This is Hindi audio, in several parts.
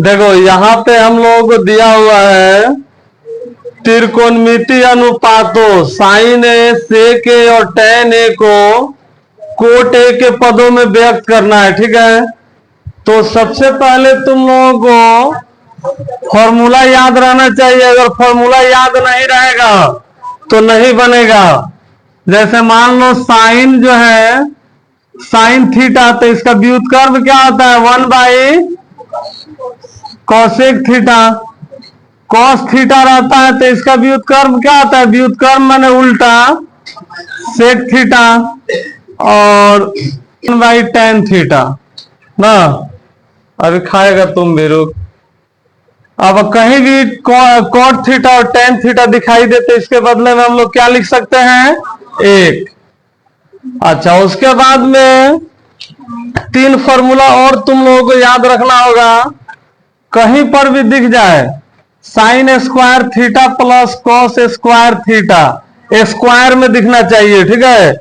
देखो यहाँ पे हम लोग को दिया हुआ है त्रिकोणमितीय अनुपातों साइन ए, सेक ए और tan ए को कोट ए के पदों में व्यक्त करना है। ठीक है, तो सबसे पहले तुम लोगों को फॉर्मूला याद रहना चाहिए। अगर फॉर्मूला याद नहीं रहेगा तो नहीं बनेगा। जैसे मान लो साइन जो है साइन थीटा, तो इसका व्युत्क्रम क्या होता है 1 कोसेक थीटा। कॉस थीटा रहता है तो इसका व्युत्क्रम क्या होता है, व्युत्क्रम माने उल्टा सेक थीटा और 1 tan थीटा ना। अभी खाएगा तुम भी, रुक। अब कहीं भी कॉट थीटा और tan थीटा दिखाई देते इसके बदले में हम लोग क्या लिख सकते हैं 1। अच्छा, उसके बाद में 3 फॉर्मूला और तुम लोगों को याद रखना होगा। कहीं पर भी दिख जाए sine square theta plus cos square theta, square में दिखना चाहिए। ठीक है,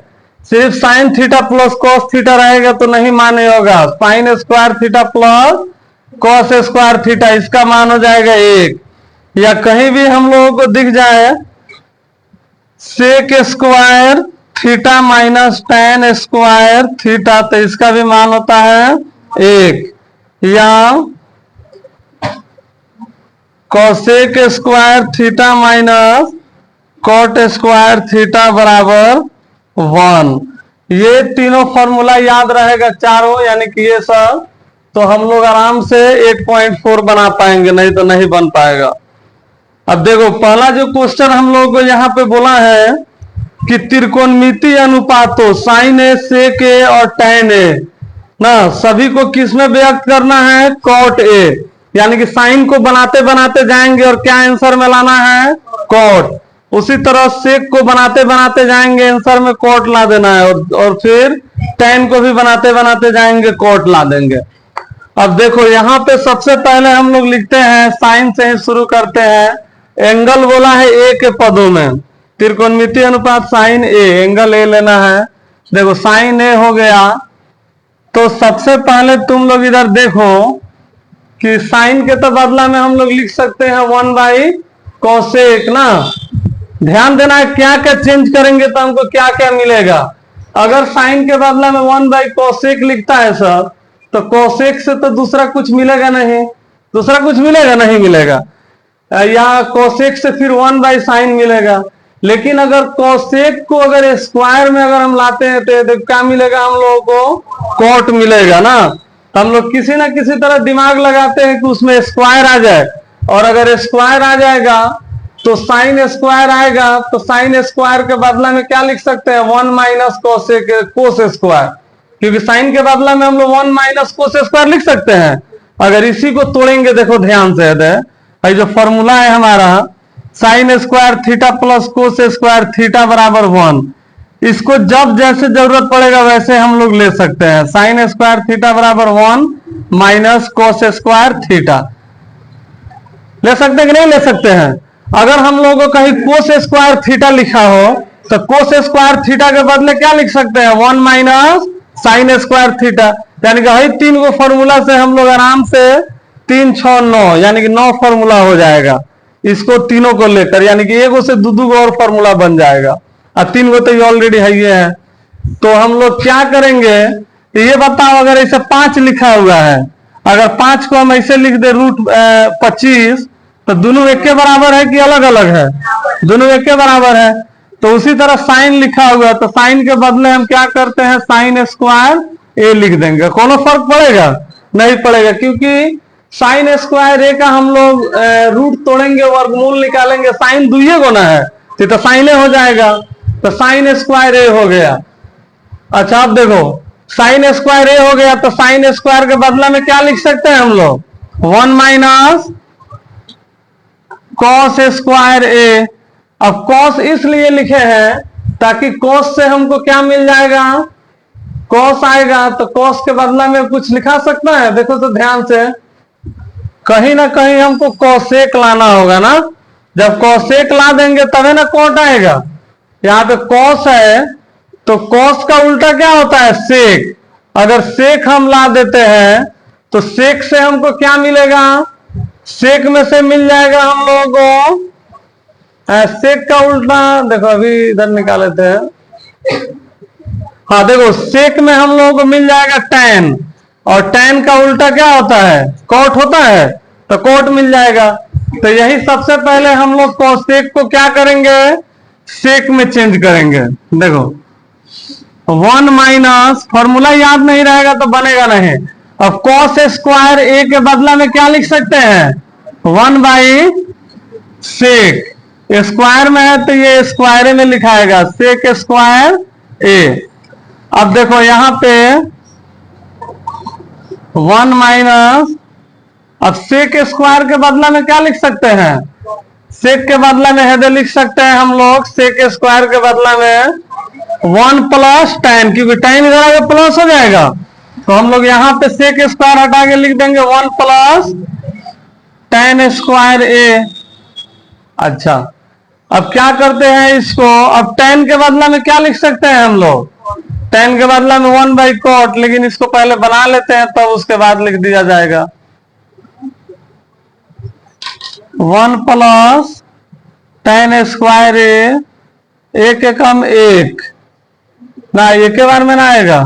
सिर्फ sine theta plus cos theta रहेगा तो नहीं माने होगा। Sine square theta plus cos square theta, इसका मान हो जाएगा 1। या कहीं भी हम लोगों को दिख जाए sec square theta minus tan square theta, तो इसका भी मान होता है 1। या cosec square theta minus cot square theta बराबर 1। ये तीनों फॉर्मूला याद रहेगा चारों, यानी कि ये सब, तो हम लोग आराम से 8.4 बना पाएंगे, नहीं तो नहीं बन पाएगा। अब देखो पहला जो क्वेश्चन हम लोग को यहाँ पे बोला है कि त्रिकोणमितीय अनुपातों साइन ए, सेक ए और tan ए ना सभी को किस में व्यक्त करना है, कॉट ए। यानी कि साइन को बनाते बनाते जाएंगे और क्या आंसर में लाना है, कॉट। उसी तरह सेक को बनाते बनाते जाएंगे, आंसर में कॉट ला देना है, और फिर tan को भी बनाते बनाते जाएंगे, कॉट ला देंगे। अब देखो यहाँ पे सबसे पहले हम लोग लिखते हैं, साइन से ही शुरू करते हैं। एंगल बोला है ए के पदों में, त्रिकोणमितीय अनुपात साइन ए, एंगल ए लेना है। देखो साइन ए हो गया, तो सबसे पहले तुम लोग इधर देखो कि साइन के तो बदला में हम लोग लिख सकते हैं 1 कोसेक ना। ध्यान देना है क्या क्या चेंज करेंगे तो हमको क्या क्या मिलेगा। अगर साइन के बदला में 1 कोसेक लिखता है सर, तो कोसेक से तो दूसरा कुछ मिलेगा नहीं, दूसरा कुछ मिलेगा नहीं मिलेगा। या कोसेक से फिर 1 साइन मिलेगा। लेकिन अगर कोसेक को अगर स्क्वायर में अगर हम लाते हैं तो क्या मिलेगा हम लोगों को, कॉट मिलेगा ना। तो हम लोग किसी ना किसी तरह दिमाग लगाते हैं कि उसमें स्क्वायर आ जाए, और अगर स्क्वायर आ जाएगा तो साइन स्क्वायर आएगा, तो साइन स्क्वायर के बदला में क्या लिख सकते हैं 1 माइनस कोसेक कोस स्क्वायर, क्योंकि साइन के बदला में हम लोग 1 माइनस कोस स्क्वायर लिख सकते हैं। अगर इसी को तोड़ेंगे, देखो ध्यान से, जो फॉर्मूला है हमारा sine square theta plus cos square theta बराबर 1, इसको जब जैसे जरूरत पड़ेगा वैसे हम लोग ले सकते हैं। साइन स्क्वायर थीटा बराबर 1 माइनस कोस स्क्वायर थीटा ले सकते हैं कि नहीं ले सकते हैं। अगर हम लोगों को कहीं कोस स्क्वायर थीटा लिखा हो तो कोस स्क्वायर थीटा के बदले क्या लिख सकते हैं 1 माइनस साइन स्क्वायर थीटा। यानी कि वही 3 को फॉर्मूला से हम लोग आराम से 3 6 9 यानी कि 9 फॉर्मूला हो जाएगा इसको तीनों को लेकर, यानी कि एगो से दो और फॉर्मूला बन जाएगा। और 3 को तो ये ऑलरेडी है ये है। तो हम लोग क्या करेंगे ये बताओ, अगर ऐसे 5 लिखा हुआ है, अगर 5 को हम ऐसे लिख दे √25, तो दोनों एक के बराबर है कि अलग अलग है, दोनों एक के बराबर है। तो उसी तरह साइन लिखा हुआ है, तो साइन के बदले हम क्या करते हैं साइन स्क्वायर ए लिख देंगे। कोनो फर्क पड़ेगा नहीं पड़ेगा, क्योंकि साइन स्क्वायर ए का हम लोग रूट तोड़ेंगे, वर्गमूल निकालेंगे, साइन दुइये गुना है तो साइन ए हो जाएगा, तो साइन स्क्वायर ए हो गया। अच्छा अब देखो साइन स्क्वायर ए हो गया, तो साइन स्क्वायर के बदला में क्या लिख सकते हैं हम लोग 1 माइनस कॉस स्क्वायर ए। अब कॉस इसलिए लिखे हैं ताकि कॉस से हमको क्या मिल जाएगा, कॉस आएगा, तो कॉस के बदला में कुछ लिखा सकता है। देखो तो ध्यान से, कहीं ना कहीं हमको कोसेक लाना होगा ना। जब कोसेक ला देंगे तभी ना कॉट आएगा। यहाँ पे कॉस है तो कॉस का उल्टा क्या होता है सेक। अगर सेक हम ला देते हैं तो सेक से हमको क्या मिलेगा, सेक में से मिल जाएगा हम लोगों को सेक का उल्टा, देखो अभी इधर निकाले थे, हाँ देखो सेक में हम लोगों को मिल जाएगा tan, और tan का उल्टा क्या होता है, कॉट होता है, तो कॉट मिल जाएगा। तो यही सबसे पहले हम लोग कोसेक को क्या करेंगे, सेक में चेंज करेंगे। देखो 1 माइनस, फॉर्मूला याद नहीं रहेगा तो बनेगा नहीं। अब कॉस स्क्वायर ए के बदला में क्या लिख सकते हैं, 1 बाई सेक, स्क्वायर में है तो ये स्क्वायर में लिखाएगा, सेक स्क्वायर ए। अब देखो यहां पे 1 माइनस, अब सेक स्क्वायर के बदला में क्या लिख सकते हैं, सेक के बदला में है लिख सकते हैं हम लोग, सेक स्क्वायर के बदला में 1 प्लस tan, क्योंकि tan इधर आगे प्लस हो जाएगा, तो हम लोग यहां पे सेक स्क्वायर हटा के लिख देंगे 1 प्लस tan स्क्वायर ए। अच्छा अब क्या करते हैं इसको, अब tan के बदला में क्या लिख सकते हैं हम लोग, tan के बदला में 1 बाई कॉट, लेकिन इसको पहले बना लेते हैं तब उसके बाद लिख दिया जाएगा 1 प्लस tan स्क्वायर ए, एक एकम एक ना, एक के बार में ना आएगा,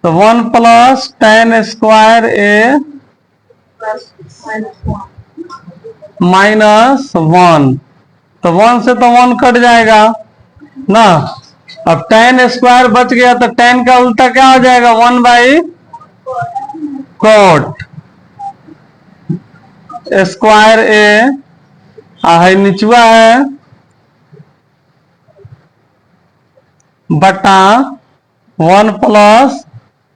तो 1 प्लस tan स्क्वायर ए माइनस 1, तो 1 से तो 1 कट जाएगा ना। अब tan स्क्वायर बच गया तो tan का उल्टा क्या हो जाएगा, 1 बाई कॉट स्क्वायर ए, है निचुआ है बटा 1 प्लस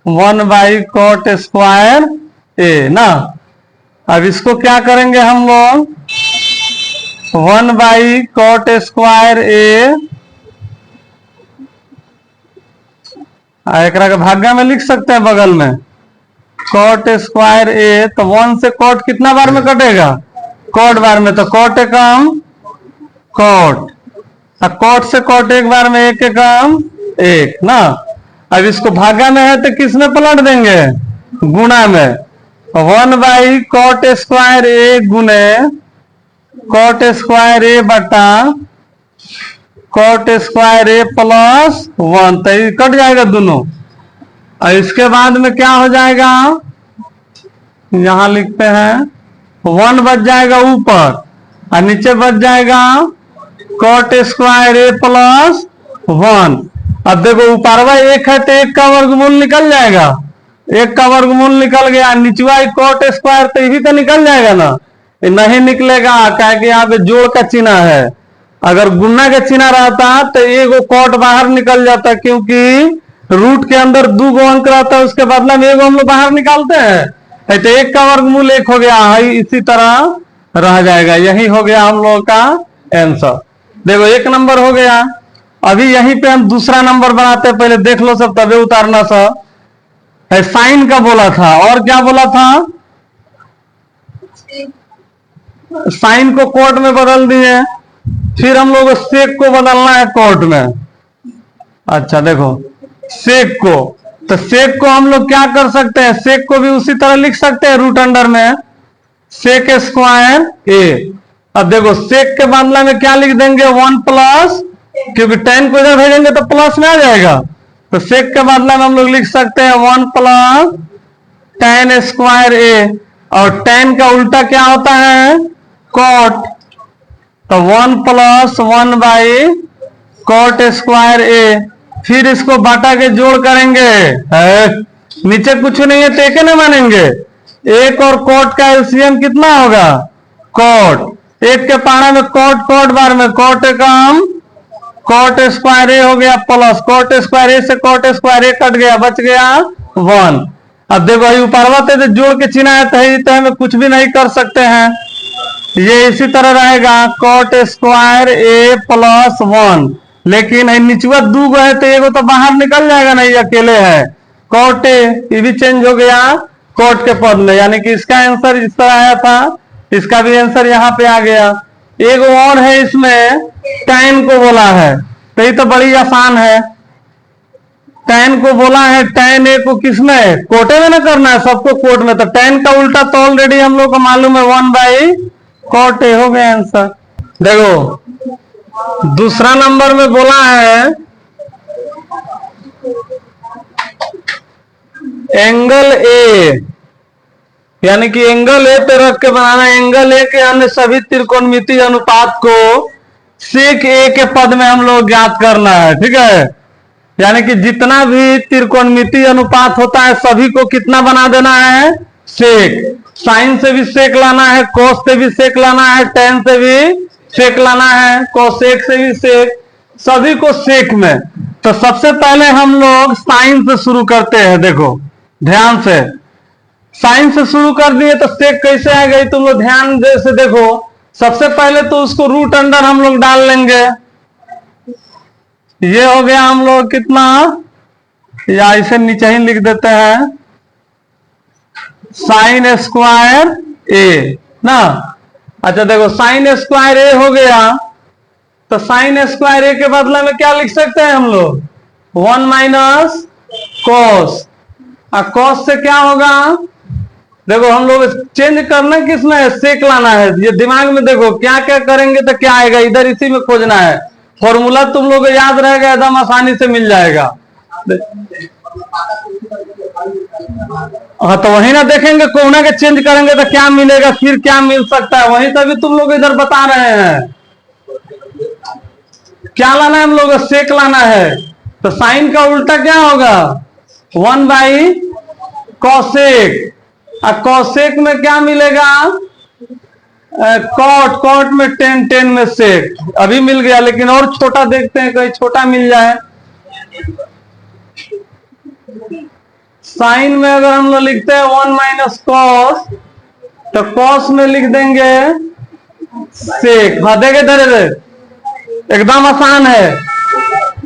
1 बाई कॉट स्क्वायर ए ना। अब इसको क्या करेंगे हम लोग, 1 बाई कॉट स्क्वायर ए, एक भाग्य में लिख सकते हैं बगल में कॉट स्क्वायर ए, तो 1 से कॉट कितना बार में कटेगा, कॉट बार में, तो कॉट एकम कॉट, कॉट से कॉट एक बार में, एक एकम एक ना। अब इसको भागा में है तो किस में पलट देंगे, गुणा में, 1 बाई कॉट स्क्वायर ए गुने कॉट स्क्वायर ए बटा कॉट स्क्वायर ए प्लस 1, तो ये कट जाएगा दोनों। और इसके बाद में क्या हो जाएगा, यहां लिखते हैं 1 बच जाएगा ऊपर और नीचे बच जाएगा कॉट स्क्वायर ए प्लस 1। अब देखो ऊपरवा एक है तो एक का वर्गमूल निकल जाएगा, एक का वर्गमूल निकल गया, निचवा कॉट स्क्वायर तो ये भी तो निकल जाएगा ना, ये नहीं निकलेगा क्या कि यहाँ पे जोड़ का चिन्ह है, अगर गुना का चिन्ह रहता तो एक कॉट बाहर निकल जाता, क्योंकि रूट के अंदर 2 गो अंक रहता है, उसके बदला में 1 हम लोग बाहर निकालते हैं, तो 1 का वर्गमूल 1 हो गया है, इसी तरह रह जाएगा। यही हो गया हम लोगों का आंसर। देखो 1 नंबर हो गया। अभी यहीं पे हम दूसरा नंबर बनाते हैं, पहले देख लो सब तबे उतारना सा। साइन का बोला था और क्या बोला था, साइन को कोट में बदल दिए, फिर हम लोग सेक को बदलना है कोट में। अच्छा देखो सेक को, तो सेक को हम लोग क्या कर सकते हैं, सेक को भी उसी तरह लिख सकते हैं रूट अंडर में सेक स्क्वायर ए। अब देखो सेक के बदला में क्या लिख देंगे 1 प्लस, क्योंकि tan को इधर भेजेंगे तो प्लस में आ जाएगा, तो सेक के बदला में हम लोग लिख सकते हैं 1 प्लस tan स्क्वायर ए, और tan का उल्टा क्या होता है कॉट, तो 1 प्लस 1 बाई कॉट स्क्वायर ए। फिर इसको बाटा के जोड़ करेंगे, नीचे कुछ नहीं है तो एक ना मानेंगे, एक और कॉट का एलसीएम कितना होगा कॉट, एक के पारा में कॉट, कॉट बार में कॉट कम कॉट स्क्वायर ए हो गया प्लस कॉट स्क्वायर ए से कॉट स्क्वायर ए कट गया, बच गया 1। अब देखो ये ऊपरवा से जोड़ के चिन्ह है तो हमें कुछ भी नहीं कर सकते हैं, ये इसी तरह रहेगा कॉट स्क्वायर ए प्लस 1, लेकिन निचवा 2 गो है तो एगो तो बाहर निकल जाएगा ना, ये अकेले है कॉट ए, ये भी चेंज हो गया कॉट के पद में, यानी कि इसका आंसर इस तरह आया था, इसका भी आंसर यहाँ पे आ गया। एक और है इसमें tan को बोला है, तो ये तो बड़ी आसान है, tan को बोला है tan a को किसमें कोटे में ना करना है, सबको कोट में, तो tan का उल्टा तो ऑलरेडी हम लोग को मालूम है 1/cot a हो गया आंसर। देखो दूसरा नंबर में बोला है एंगल ए, यानी कि एंगल ए पे रख के बनाना, एंगल ए के अन्य सभी त्रिकोणमितीय अनुपात को सेक ए के पद में हम लोग ज्ञात करना है, ठीक है। यानी कि जितना भी त्रिकोणमितीय अनुपात होता है सभी को कितना बना देना है, सेक। साइन से भी सेक लाना है, कोस से भी सेक लाना है, टेन से भी सेक लाना है, कोसेक से भी सेक, सभी को सेक में। तो सबसे पहले हम लोग साइन से शुरू करते हैं। देखो ध्यान से, साइन से शुरू कर दिए तो सेक कैसे आ गई, तुम लोग ध्यान से देखो। सबसे पहले तो उसको रूट अंडर हम लोग डाल लेंगे, ये हो गया हम लोग कितना, या इसे नीचे ही लिख देते हैं साइन स्क्वायर ए ना। अच्छा देखो साइन स्क्वायर ए हो गया, तो साइन स्क्वायर ए के बदले में क्या लिख सकते हैं हम लोग, 1 माइनस कॉस। और कॉस से क्या होगा, देखो हम लोग चेंज करना किसमें है, सेक लाना है। ये दिमाग में देखो क्या क्या करेंगे तो क्या आएगा, इधर इसी में खोजना है। फॉर्मूला तुम लोग को याद रहेगा, एकदम आसानी से मिल जाएगा। हाँ तो वही ना देखेंगे, कोना के चेंज करेंगे तो क्या मिलेगा, फिर क्या मिल सकता है, वही तभी तुम लोग इधर बता रहे हैं। क्या लाना है हम लोग, सेक लाना है। तो साइन का उल्टा क्या होगा, 1/कॉसेक। और कॉसेक में क्या मिलेगा, कॉट, कॉट में 10, 10 में सेक। अभी मिल गया, लेकिन और छोटा देखते हैं, कहीं छोटा मिल जाए। साइन में अगर हम लोग लिखते हैं 1 माइनस कॉस, तो कॉस में लिख देंगे सेक। हाँ देखे धरे, एकदम आसान है।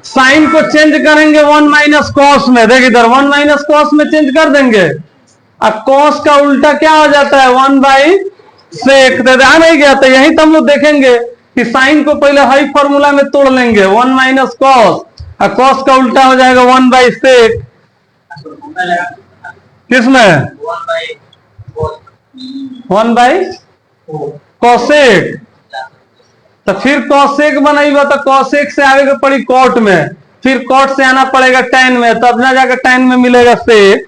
साइन को चेंज करेंगे 1 माइनस कॉस में, देख इधर 1 माइनस कॉस में चेंज कर देंगे। अब कॉस का उल्टा क्या हो जाता है, 1/सेक। ध्यान नहीं गया, तो यही तो हम लोग देखेंगे कि साइन को पहले हाई फॉर्मूला में तोड़ लेंगे, 1 माइनस कॉस, और कॉस का उल्टा हो जाएगा 1/सेक। किसमें 1/कॉसेक। तो फिर कॉसेक बनाइएगा तो कॉसेक से आगे पड़ी कॉट में, फिर कॉट से आना पड़ेगा tan में, तब ना जाकर tan में मिलेगा सेक।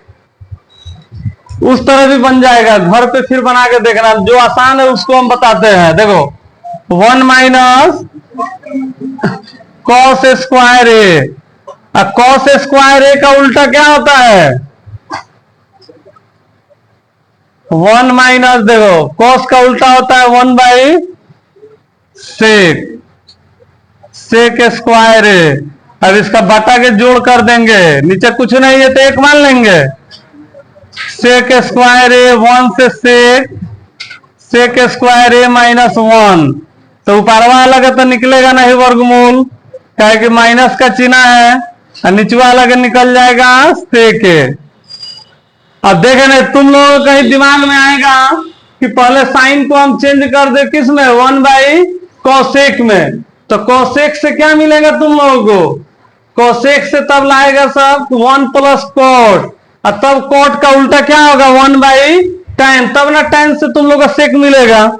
उस तरह भी बन जाएगा, घर पे फिर बना के देखना, जो आसान है उसको हम बताते हैं। देखो 1 माइनस कॉस स्क्वायर ए, और कॉस स्क्वायर ए का उल्टा क्या होता है, 1 माइनस, देखो कॉस का उल्टा होता है 1/सेक, सेक स्क्वायर ए। अब इसका बटा के जोड़ कर देंगे, नीचे कुछ नहीं है तो एक मान लेंगे, सेक स्क्वायर ए 1 से सेक, सेक स्क्वायर ए माइनस 1। तो ऊपरवा अलग है तो निकलेगा नहीं वर्गमूल, क्या कि माइनस का चिन्ह है, और निचवा अलग निकल जाएगा सेक ए। अब देखे नहीं, तुम लोगों को कहीं दिमाग में आएगा कि पहले साइन को हम चेंज कर दे किस में, 1/कॉसेक में। तो कॉसेक से क्या मिलेगा तुम लोगों को, कॉसेक से तब लाएगा सब 1 प्लस कॉट, और तब कॉट का उल्टा क्या होगा, 1/tan, तब ना tan से तुम लोग का सेक मिलेगा।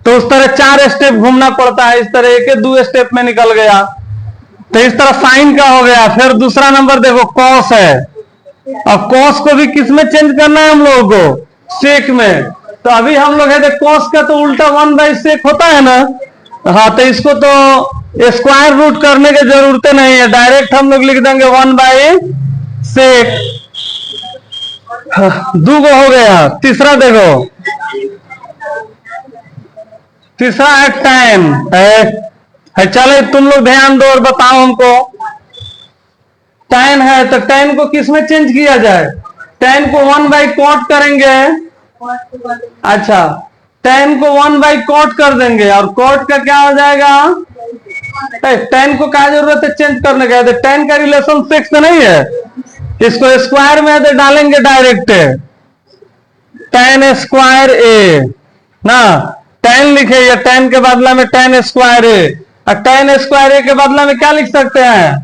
तो उस तरह 4 स्टेप घूमना पड़ता है, इस तरह 1-2 स्टेप में निकल गया। तो इस तरह साइन का हो गया। फिर दूसरा नंबर देखो कॉस है, अब कॉस को भी किस में चेंज करना है हम लोगों को, सेक में। तो अभी हम लोग है कॉस का तो उल्टा 1/सेक होता है ना। हाँ तो इसको तो स्क्वायर रूट करने की जरूरत नहीं है, डायरेक्ट हम लोग लिख देंगे 1/सेक। दूगो हो गया। तीसरा देखो, तीसरा है tan है। चले तुम लोग ध्यान दो और बताओ हमको, tan है तो tan को किस में चेंज किया जाए, tan को 1/cot करेंगे। अच्छा tan को 1/cot कर देंगे, और cot का क्या हो जाएगा, tan को क्या जरूरत है चेंज करने का, tan का रिलेशन सेक से नहीं है, इसको स्क्वायर में तो डालेंगे डायरेक्ट, tan स्क्वायर ए ना, tan लिखे, या tan के बदला में tan स्क्वायर ए, और tan स्क्वायर ए के बदला में क्या लिख सकते हैं,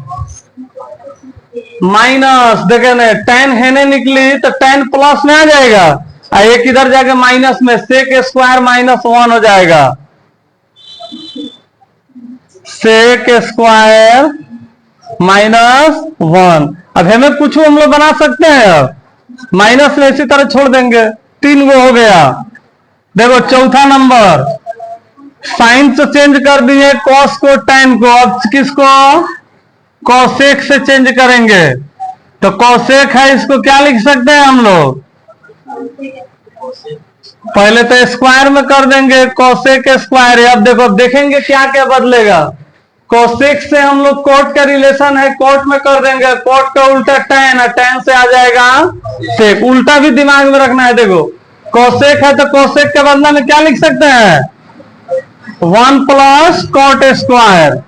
माइनस, देखे ना टेन हेने निकली तो टेन प्लस में आ जाएगा, और एक इधर जाके माइनस में, सेक स्क्वायर माइनस वन हो जाएगा, सेक स्क्वायर माइनस वन। अब हमें कुछ हम लोग बना सकते हैं, अब माइनस में इसी तरह छोड़ देंगे, 3 गो हो गया। देखो चौथा नंबर, साइन से चेंज कर दिए कॉस को टेन को, अब किसको कॉसेक से चेंज करेंगे, तो कॉसेक है, इसको क्या लिख सकते हैं हम लोग, पहले तो स्क्वायर में कर देंगे, कॉसेक स्क्वायर है। अब देखो, अब देखेंगे क्या क्या बदलेगा, कॉसेक से हम लोग कोट का रिलेशन है, कोट में कर देंगे, कोट का उल्टा टेन है, टेन से आ जाएगा सेक, उल्टा भी दिमाग में रखना है। देखो कॉसेक है तो कॉसेक के बदला में क्या लिख सकते हैं, 1 plus cot square,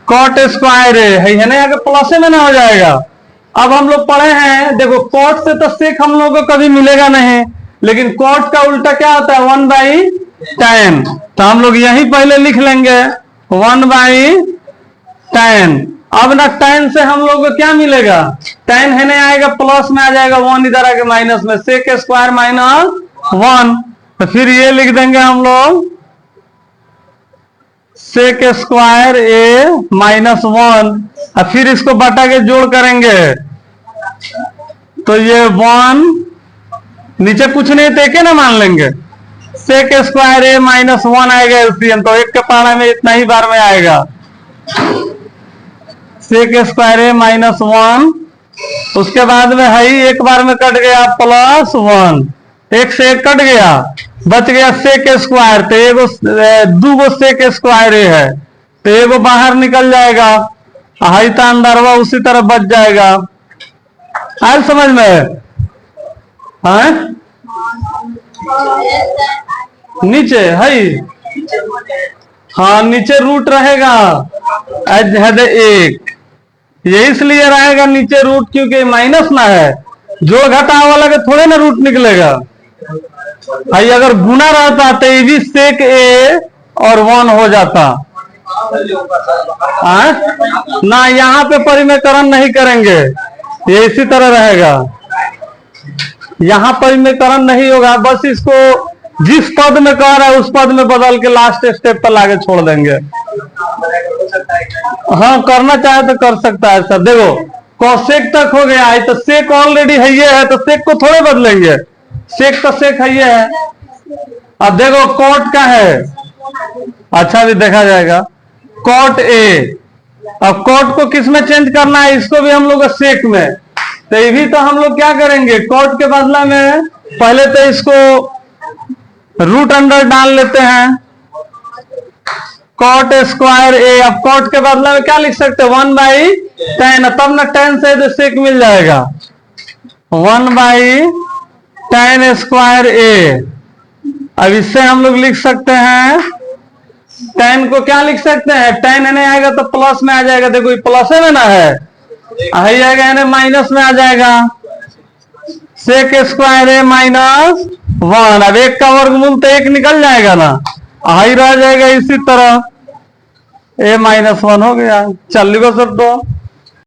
cot square है ना, आगे प्लस में ना हो जाएगा। अब हम लोग पढ़े हैं, देखो कॉट से तो सेक हम लोगों को कभी मिलेगा नहीं, लेकिन कॉट का उल्टा क्या होता है, 1/10, तो हम लोग यही पहले लिख लेंगे 1/10। अब ना 10 से हम लोग को क्या मिलेगा, 10 है नहीं आएगा, प्लस में आ जाएगा, 1 इधर आके माइनस में, सेक स्क्वायर माइनस 1, तो फिर ये लिख देंगे हम लोग सेक स्क्वायर ए माइनस 1, और फिर इसको बटा के जोड़ करेंगे, तो ये 1 नीचे कुछ नहीं देखे ना, मान लेंगे सेक स्क्वायर ए माइनस 1 आएगा एलसीएम, तो एक के पढ़ा में इतना ही बार में आएगा, सेक स्क्वायर ए माइनस 1, उसके बाद में है ही एक बार में कट गया प्लस 1, एक से एक कट गया, बच गया सेक स्क्वायर, तो एगो 2 गो सेक स्क्वायर ए है, तो एगो बाहर निकल जाएगा, हाई तो अंदरवा उसी तरह बच जाएगा। आए समझ में, हाँ नीचे है, हाँ नीचे रूट रहेगा, एक, ये इसलिए रहेगा नीचे रूट क्योंकि माइनस ना है, जो घटा वाला के थोड़े ना रूट निकलेगा, भाई अगर गुना रहता तो ये भी सेक ए और 1 हो जाता, ना यहाँ पे परिमेयकरण नहीं करेंगे, ये इसी तरह रहेगा, यहाँ परिमेयकरण नहीं होगा, बस इसको जिस पद में कह रहा है उस पद में बदल के लास्ट स्टेप पर लाके छोड़ देंगे। हाँ करना चाहे तो कर सकता है सर। देखो कॉसेक तक हो गया है, तो सेक ऑलरेडी है ये है, तो सेक को थोड़े बदलेंगे, सेक तो सेक है ये है। अब देखो कॉट का है, अच्छा भी देखा जाएगा, कॉट ए, अब कॉट को किस में चेंज करना है, इसको भी हम लोग सेक में, तो ये भी तो हम लोग क्या करेंगे, कॉट के बदला में पहले तो इसको रूट अंडर डाल लेते हैं, कॉट स्क्वायर ए, अब कॉट के बदला में क्या लिख सकते हैं 1/10, तब ना 10 से तो सेक मिल जाएगा, 1/10 स्क्वायर ए। अब इससे हम लोग लिख सकते हैं 10 को क्या लिख सकते हैं, 10 नहीं आएगा तो प्लस में आ जाएगा, देखो प्लस में ना है, आएगा माइनस में आ जाएगा, सेक स्क्वायर ए माइनस 1, अब एक का वर्गमूल तो एक निकल जाएगा ना, हाई रह जाएगा, इसी तरह ए माइनस 1 हो गया। चल लिखो सब तो